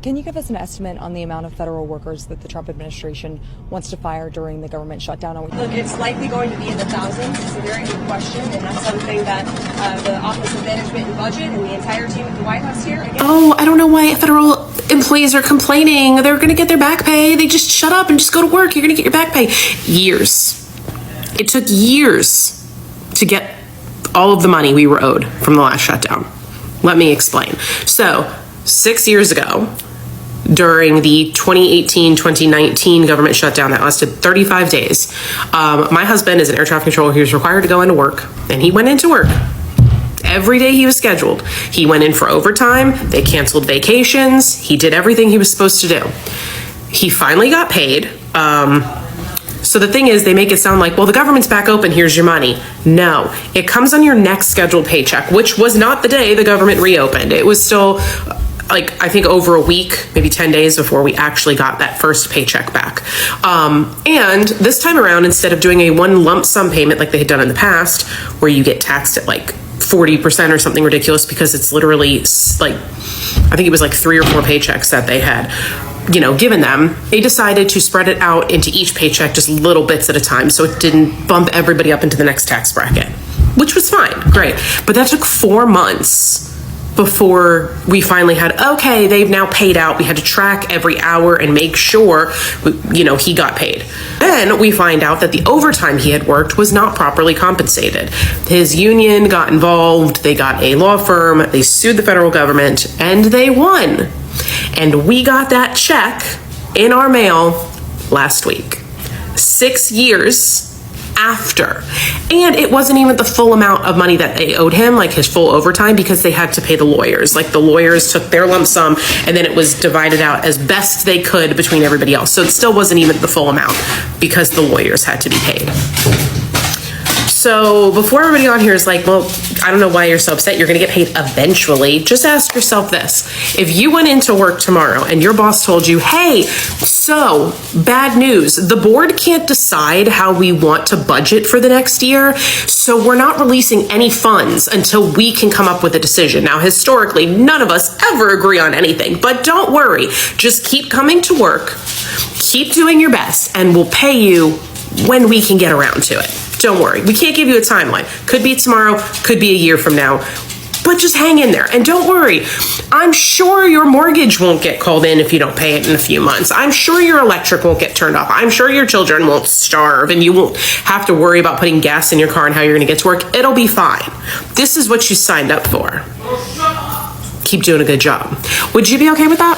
Can you give us an estimate on the amount of federal workers that the Trump administration wants to fire during the government shutdown? Look, it's likely going to be in the thousands. It's a very good question, and that's something that the Office of Management and Budget and the entire team at the White House here. Again, I don't know why federal employees are complaining. They're going to get their back pay. They just shut up and just go to work. You're going to get your back pay. Years. It took years to get all of the money we were owed from the last shutdown. Let me explain. So, 6 years ago, during the 2018-2019 government shutdown that lasted 35 days, my husband is an air traffic controller. He was required to go into work, and he went into work. Every day he was scheduled. He went in for overtime. They canceled vacations. He did everything he was supposed to do. He finally got paid. So the thing is, they make it sound like, well, the government's back open, here's your money. No, it comes on your next scheduled paycheck, which was not the day the government reopened. It was still, I think over a week, maybe 10 days before we actually got that first paycheck back. And this time around, instead of doing a one lump sum payment like they had done in the past, where you get taxed at 40% or something ridiculous, because it's literally I think it was 3 or 4 paychecks that they had, given them, they decided to spread it out into each paycheck, just little bits at a time, so it didn't bump everybody up into the next tax bracket, which was fine, great. But that took 4 months before we finally had, okay, they've now paid out. We had to track every hour and make sure, he got paid. Then we find out that the overtime he had worked was not properly compensated. His union got involved. They got a law firm. They sued the federal government, and they won. And we got that check in our mail last week. 6 years after. And it wasn't even the full amount of money that they owed him, his full overtime, because they had to pay the lawyers. The lawyers took their lump sum, and then it was divided out as best they could between everybody else. So it still wasn't even the full amount because the lawyers had to be paid. So before everybody on here is well, I don't know why you're so upset. You're going to get paid eventually. Just ask yourself this. If you went into work tomorrow and your boss told you, hey, so bad news, the board can't decide how we want to budget for the next year, so we're not releasing any funds until we can come up with a decision. Now, historically, none of us ever agree on anything, but don't worry. Just keep coming to work, keep doing your best, and we'll pay you when we can get around to it. Don't worry. We can't give you a timeline. Could be tomorrow, could be a year from now, but just hang in there. And don't worry. I'm sure your mortgage won't get called in if you don't pay it in a few months. I'm sure your electric won't get turned off. I'm sure your children won't starve, and you won't have to worry about putting gas in your car and how you're going to get to work. It'll be fine. This is what you signed up for. Keep doing a good job. Would you be okay with that?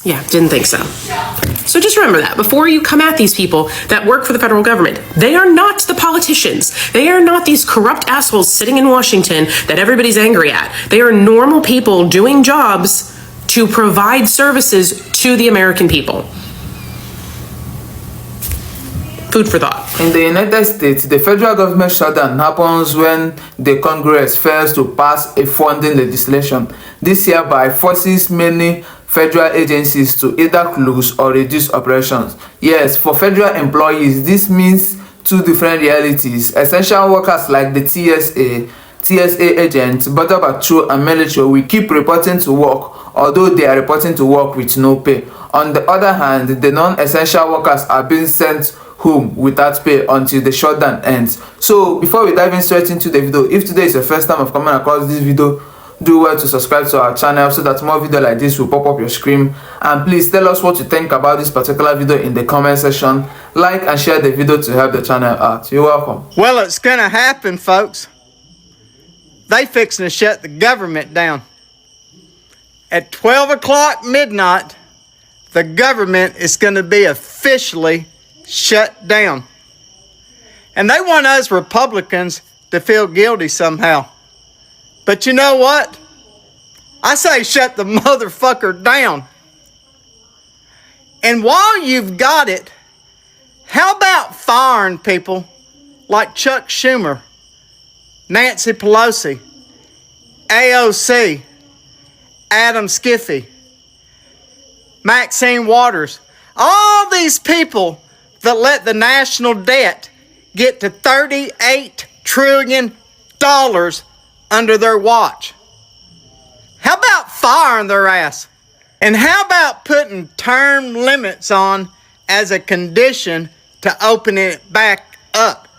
Yeah, didn't think so. So just remember that before you come at these people that work for the federal government. They are not the politicians. They are not these corrupt assholes sitting in Washington that everybody's angry at. They are normal people doing jobs to provide services to the American people. Food for thought. In the United States, the federal government shutdown happens when the Congress fails to pass a funding legislation. This hereby forces many federal agencies to either close or reduce operations. Yes, for federal employees, this means two different realities. Essential workers like the TSA agents, border patrol, and military will keep reporting to work, although they are reporting to work with no pay. On the other hand, the non-essential workers are being sent home without pay until the shutdown ends. So before we dive in straight into the video, if today is your first time of coming across this video, do well to subscribe to our channel so that more videos like this will pop up your screen. And please tell us what you think about this particular video in the comment section. Like and share the video to help the channel out. You're welcome. Well, it's gonna happen, folks. They fixing to shut the government down. At 12 o'clock midnight, the government is gonna be officially shut down. And they want us Republicans to feel guilty somehow. But you know what? I say shut the motherfucker down. And while you've got it, how about firing people like Chuck Schumer, Nancy Pelosi, AOC, Adam Schiff, Maxine Waters, all these people that let the national debt get to $38 trillion under their watch. How How about firing their ass? And how about putting term limits on as a condition to open it back up?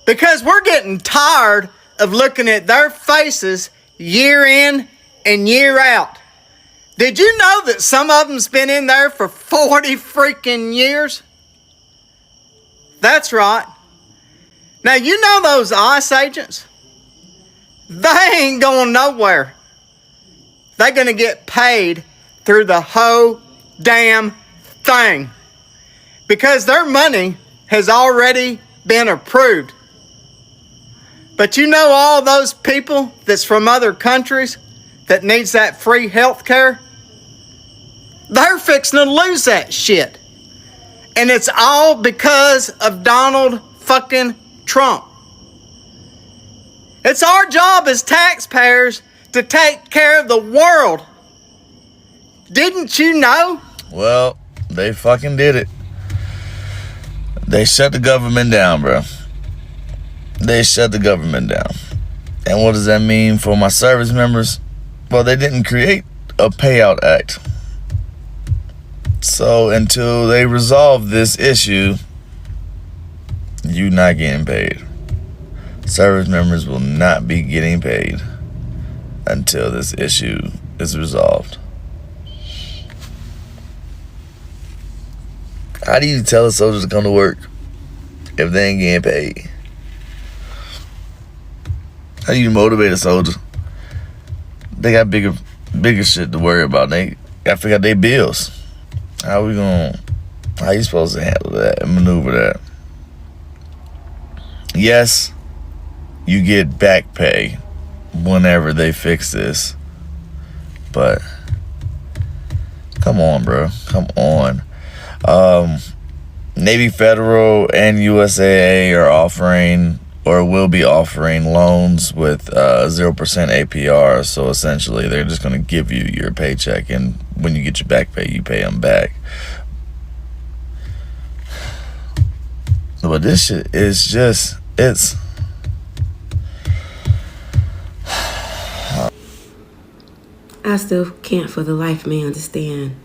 Because we're getting tired of looking at their faces year in and year out. Did you know that some of them's been in there for 40 freaking years? That's right. Now, you know those ICE agents? They ain't going nowhere. They're going to get paid through the whole damn thing. Because their money has already been approved. But you know all those people that's from other countries that needs that free health care? They're fixing to lose that shit. And it's all because of Donald fucking Trump. It's our job as taxpayers to take care of the world. Didn't you know? Well, they fucking did it. They shut the government down, bro. They shut the government down. And what does that mean for my service members? Well, they didn't create a payout act. So until they resolve this issue, you're not getting paid. Service members will not be getting paid until this issue is resolved. How do you tell a soldier to come to work if they ain't getting paid? How do you motivate a soldier? They got bigger shit to worry about. They gotta figure out their bills. How you supposed to handle that and maneuver that? Yes, you get back pay whenever they fix this. But come on, bro. Come on. Navy Federal and USAA are offering or will be offering loans with 0% APR. So essentially, they're just going to give you your paycheck, and when you get your back pay, you pay them back. But this shit is just, it's... I still can't for the life of me understand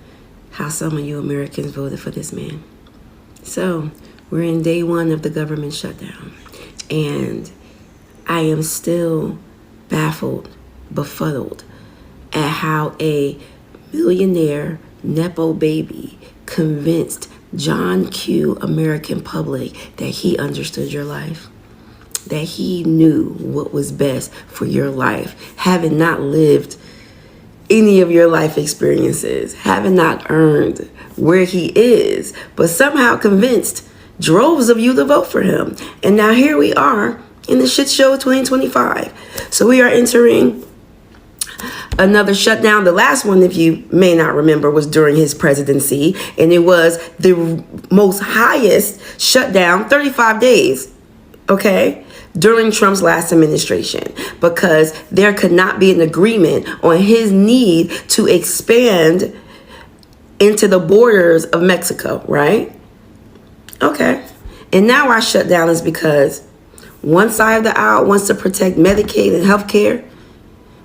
how some of you Americans voted for this man. So, we're in day one of the government shutdown. And I am still baffled, befuddled at how a millionaire Nepo baby convinced John Q. American public that he understood your life, that he knew what was best for your life, having not lived any of your life experiences, having not earned where he is, but somehow convinced droves of you to vote for him. And now here we are in the shit show 2025. So we are entering another shutdown. The last one, if you may not remember, was during his presidency, and it was the most highest shutdown, 35 days, okay, during Trump's last administration, because there could not be an agreement on his need to expand into the borders of Mexico, right? Okay. And now our shutdown is because one side of the aisle wants to protect Medicaid and healthcare,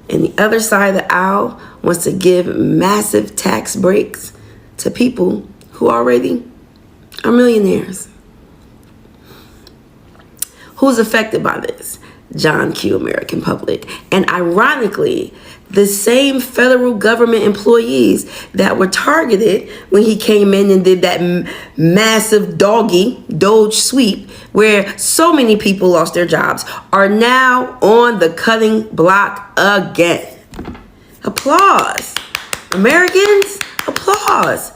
and the other side of the aisle wants to give massive tax breaks to people who already are millionaires. Who's affected by this? John Q. American public. And ironically, the same federal government employees that were targeted when he came in and did that massive Doge sweep, where so many people lost their jobs, are now on the cutting block again. Applause. Americans, applause.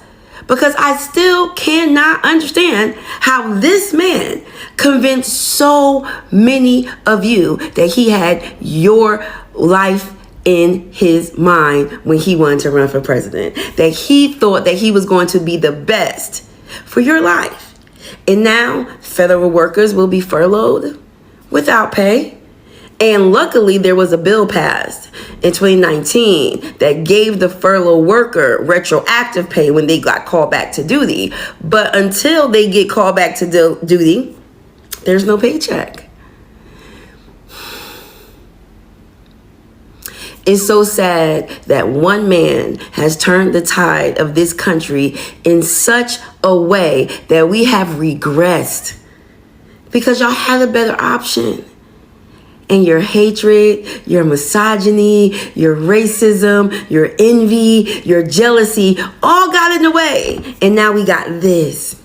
Because I still cannot understand how this man convinced so many of you that he had your life in his mind when he wanted to run for president, that he thought that he was going to be the best for your life. And now federal workers will be furloughed without pay. And luckily there was a bill passed in 2019 that gave the furlough worker retroactive pay when they got called back to duty. But until they get called back to duty, there's no paycheck. It's so sad that one man has turned the tide of this country in such a way that we have regressed because y'all had a better option. And your hatred, your misogyny, your racism, your envy, your jealousy all got in the way. And now we got this.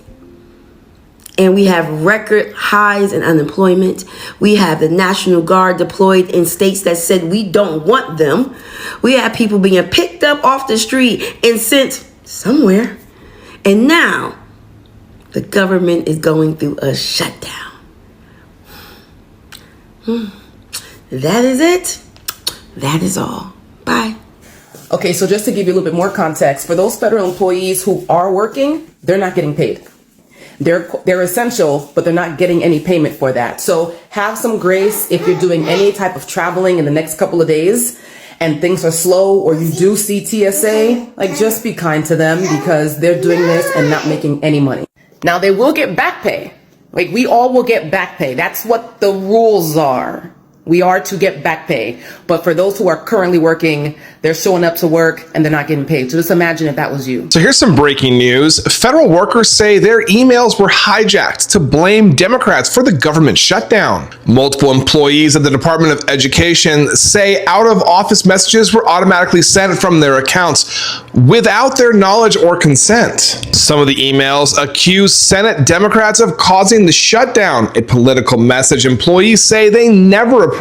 And we have record highs in unemployment. We have the National Guard deployed in states that said we don't want them. We have people being picked up off the street and sent somewhere. And now the government is going through a shutdown. That is it. That is all. Bye. Okay, so just to give you a little bit more context, for those federal employees who are working, they're not getting paid. They're essential, but they're not getting any payment for that. So have some grace if you're doing any type of traveling in the next couple of days and things are slow, or you do see TSA, like, just be kind to them because they're doing this and not making any money. Now, they will get back pay. Like, we all will get back pay. That's what the rules are. We are to get back pay. But for those who are currently working, they're showing up to work and they're not getting paid. So just imagine if that was you. So here's some breaking news. Federal workers say their emails were hijacked to blame Democrats for the government shutdown. Multiple employees at the Department of Education say out-of-office messages were automatically sent from their accounts without their knowledge or consent. Some of the emails accuse Senate Democrats of causing the shutdown, a political message employees say they never approved.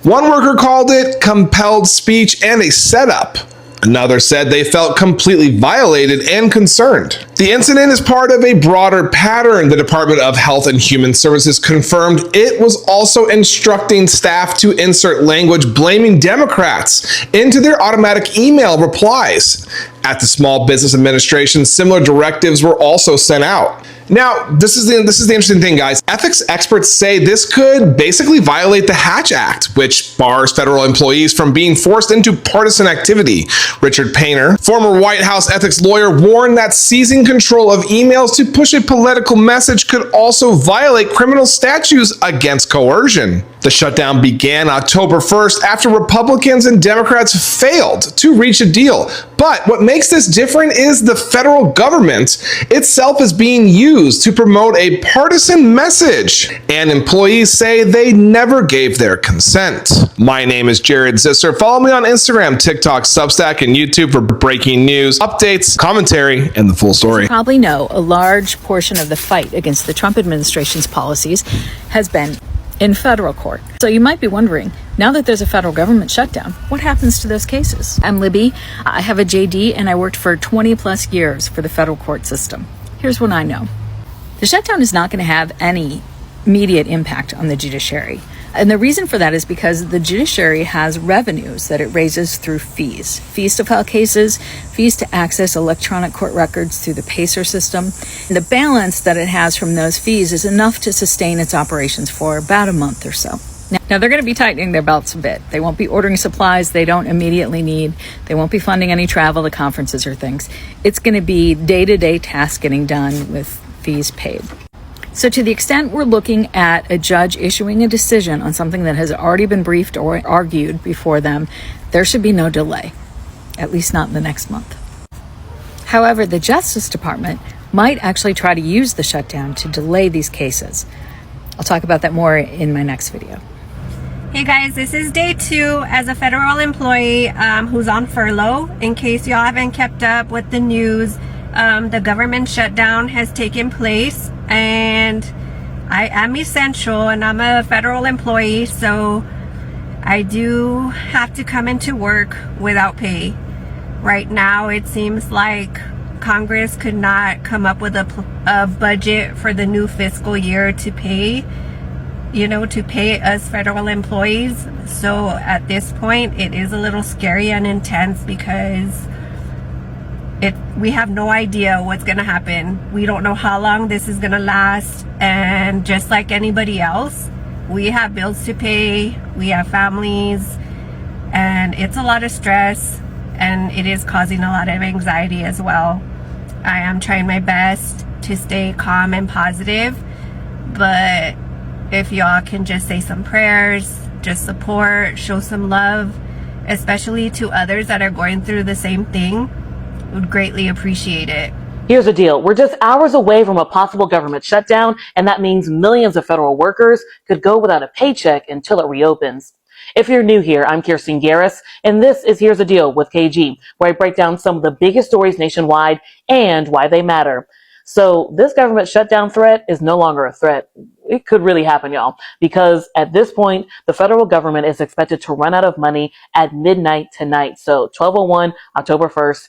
One worker called it compelled speech and a setup. Another said they felt completely violated and concerned. The incident is part of a broader pattern. The Department of Health and Human Services confirmed it was also instructing staff to insert language blaming Democrats into their automatic email replies. At the Small Business Administration, similar directives were also sent out. Now, this is the interesting thing, guys. Ethics experts say this could basically violate the Hatch Act, which bars federal employees from being forced into partisan activity. Richard Painter, former White House ethics lawyer, warned that seizing control of emails to push a political message could also violate criminal statutes against coercion. The shutdown began October 1st after Republicans and Democrats failed to reach a deal. But what makes this different is the federal government itself is being used to promote a partisan message, and employees say they never gave their consent. My name is Jared Zisser. Follow me on Instagram, TikTok, Substack, and YouTube for breaking news, updates, commentary, and the full story. You probably know a large portion of the fight against the Trump administration's policies has been in federal court. So you might be wondering, now that there's a federal government shutdown, what happens to those cases? I'm Libby. I have a JD and I worked for 20 plus years for the federal court system. Here's what I know. The shutdown is not going to have any immediate impact on the judiciary. And the reason for that is because the judiciary has revenues that it raises through fees. Fees to file cases, fees to access electronic court records through the PACER system. And the balance that it has from those fees is enough to sustain its operations for about a month or so. Now they're going to be tightening their belts a bit. They won't be ordering supplies they don't immediately need. They won't be funding any travel to conferences or things. It's going to be day-to-day tasks getting done with fees paid. So to the extent we're looking at a judge issuing a decision on something that has already been briefed or argued before them, there should be no delay, at least not in the next month. However, the Justice Department might actually try to use the shutdown to delay these cases. I'll talk about that more in my next video. Hey guys, this is day 2 as a federal employee who's on furlough. In case y'all haven't kept up with the news, the government shutdown has taken place, and I am essential and I'm a federal employee, so I do have to come into work without pay. Right now it seems like Congress could not come up with a budget for the new fiscal year to pay us federal employees. So at this point it is a little scary and intense because we have no idea what's gonna happen. We don't know how long this is gonna last, and just like anybody else, we have bills to pay, we have families, and it's a lot of stress, and it is causing a lot of anxiety as well. I am trying my best to stay calm and positive, but if y'all can just say some prayers, just support, show some love, especially to others that are going through the same thing, would greatly appreciate it. Here's the deal. We're just hours away from a possible government shutdown, and that means millions of federal workers could go without a paycheck until it reopens. If you're new here, I'm Kirsten Garris, and this is Here's the Deal with KG, where I break down some of the biggest stories nationwide and why they matter. So this government shutdown threat is no longer a threat. It could really happen, y'all, because at this point, the federal government is expected to run out of money at midnight tonight. So 12:01, October 1st,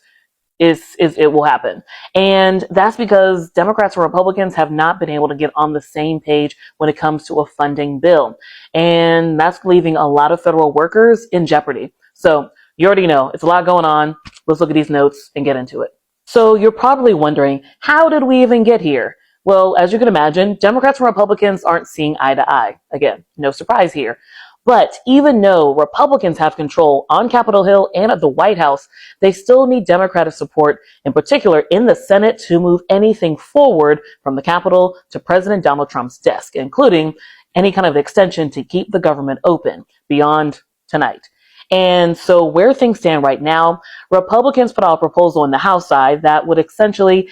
it will happen. And that's because Democrats and Republicans have not been able to get on the same page when it comes to a funding bill. And that's leaving a lot of federal workers in jeopardy. So you already know it's a lot going on. Let's look at these notes and get into it. So you're probably wondering, how did we even get here? Well, as you can imagine, Democrats and Republicans aren't seeing eye to eye. Again, no surprise here. But even though Republicans have control on Capitol Hill and at the White House, they still need Democratic support, in particular in the Senate, to move anything forward from the Capitol to President Donald Trump's desk, including any kind of extension to keep the government open beyond tonight. And so where things stand right now, Republicans put out a proposal on the House side that would essentially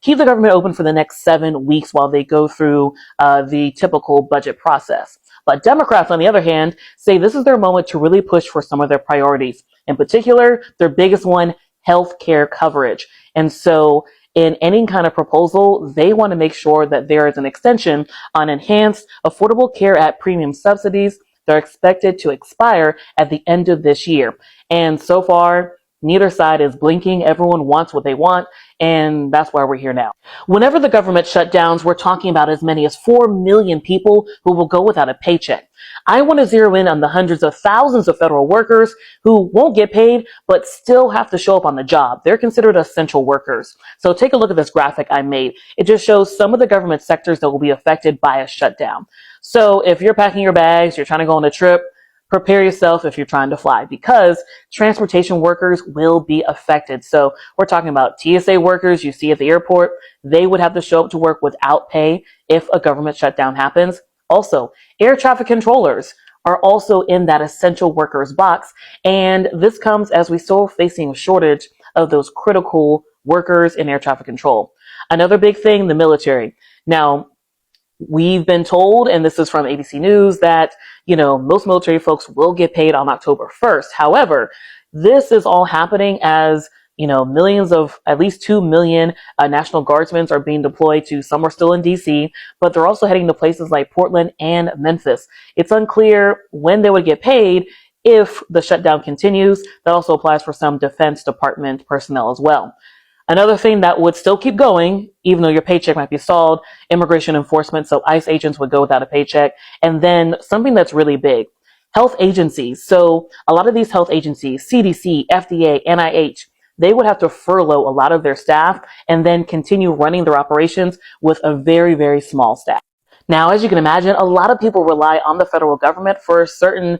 keep the government open for the next 7 weeks while they go through the typical budget process. But Democrats, on the other hand, say this is their moment to really push for some of their priorities. In particular, their biggest one, health care coverage. And so in any kind of proposal, they want to make sure that there is an extension on enhanced affordable care at premium subsidies. They're expected to expire at the end of this year. And so far, neither side is blinking. Everyone wants what they want, and that's why we're here now. Whenever the government shutdowns, we're talking about as many as 4 million people who will go without a paycheck. I want to zero in on the hundreds of thousands of federal workers who won't get paid, but still have to show up on the job. They're considered essential workers. So take a look at this graphic I made. It just shows some of the government sectors that will be affected by a shutdown. So if you're packing your bags, you're trying to go on a trip, prepare yourself if you're trying to fly, because transportation workers will be affected. So we're talking about TSA workers you see at the airport. They would have to show up to work without pay if a government shutdown happens. Also, air traffic controllers are also in that essential workers box. And this comes as we still facing a shortage of those critical workers in air traffic control. Another big thing, the military. Now, we've been told, and this is from ABC News, that, most military folks will get paid on October 1st. However, this is all happening as, millions of, at least 2 million National Guardsmen are being deployed to, some are still in DC, but they're also heading to places like Portland and Memphis. It's unclear when they would get paid if the shutdown continues. That also applies for some Defense Department personnel as well. Another thing that would still keep going, even though your paycheck might be stalled, immigration enforcement. So ICE agents would go without a paycheck. And then something that's really big, health agencies. So a lot of these health agencies, CDC, FDA, NIH, they would have to furlough a lot of their staff and then continue running their operations with a very, very small staff. Now, as you can imagine, a lot of people rely on the federal government for certain,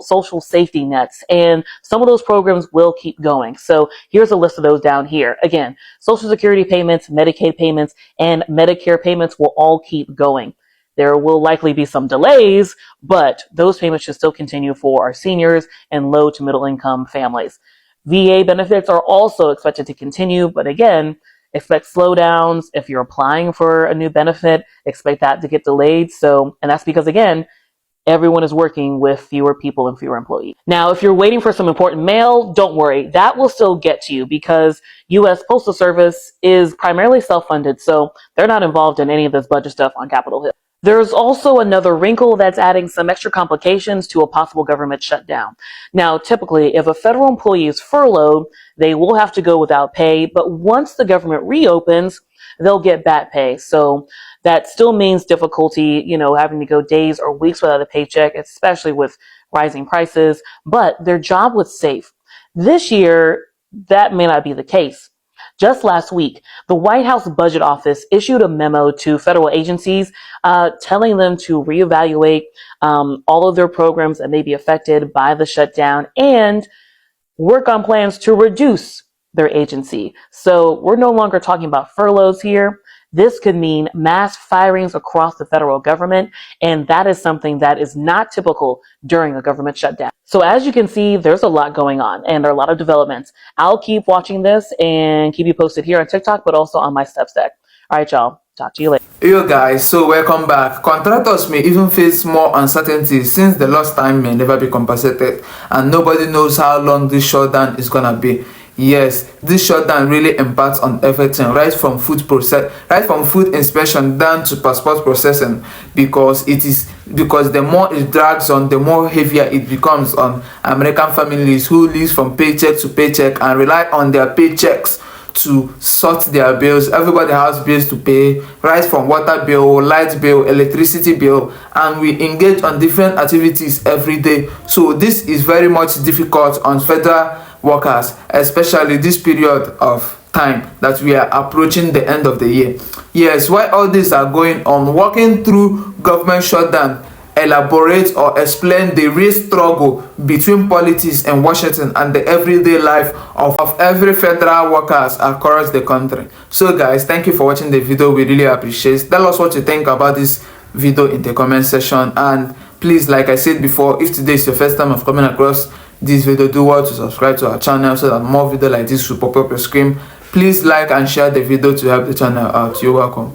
social safety nets, and some of those programs will keep going. So here's a list of those down here. Again, Social Security payments, Medicaid payments, and Medicare payments will all keep going. There will likely be some delays, but those payments should still continue for our seniors and low to middle income families. VA benefits are also expected to continue, but again, expect slowdowns. If you're applying for a new benefit, expect that to get delayed. And that's because, again, everyone is working with fewer people and fewer employees. Now, if you're waiting for some important mail, don't worry. That will still get to you because U.S. Postal Service is primarily self-funded, so they're not involved in any of this budget stuff on Capitol Hill. There's also another wrinkle that's adding some extra complications to a possible government shutdown. Now, typically, if a federal employee is furloughed, they will have to go without pay, but once the government reopens, they'll get back pay. So that still means difficulty, having to go days or weeks without a paycheck, especially with rising prices, but their job was safe. This year, that may not be the case. Just last week, the White House Budget Office issued a memo to federal agencies telling them to reevaluate all of their programs that may be affected by the shutdown and work on plans to reduce their agency. So we're no longer talking about furloughs here. this could mean mass firings across the federal government, and that is something that is not typical during a government shutdown. So as you can see, there's a lot going on and there are a lot of developments. I'll keep watching this and keep you posted here on TikTok, but also on my Substack. All right, y'all. Talk to you later. Yo guys, so welcome back. Contractors may even face more uncertainty since the lost time may never be compensated and nobody knows how long this shutdown is gonna be. Yes, this shutdown really impacts on everything, right from food inspection down to passport processing, because the more it drags on, the more heavier it becomes on American families who live from paycheck to paycheck and rely on their paychecks to sort their bills. Everybody has bills to pay, right from water bill, light bill, electricity bill, and we engage on different activities every day. So this is very much difficult on federal workers, especially this period of time that we are approaching the end of the year. Yes, while all these are going on, walking through government shutdown elaborate or explain the real struggle between politics in Washington and the everyday life of every federal workers across the country. So guys, thank you for watching the video. We really appreciate it. Tell us what you think about this video in the comment section, and please, like I said before, if today is your first time of coming across this video, do well to subscribe to our channel so that more videos like this will pop up your screen. Please like and share the video to help the channel out. You're welcome.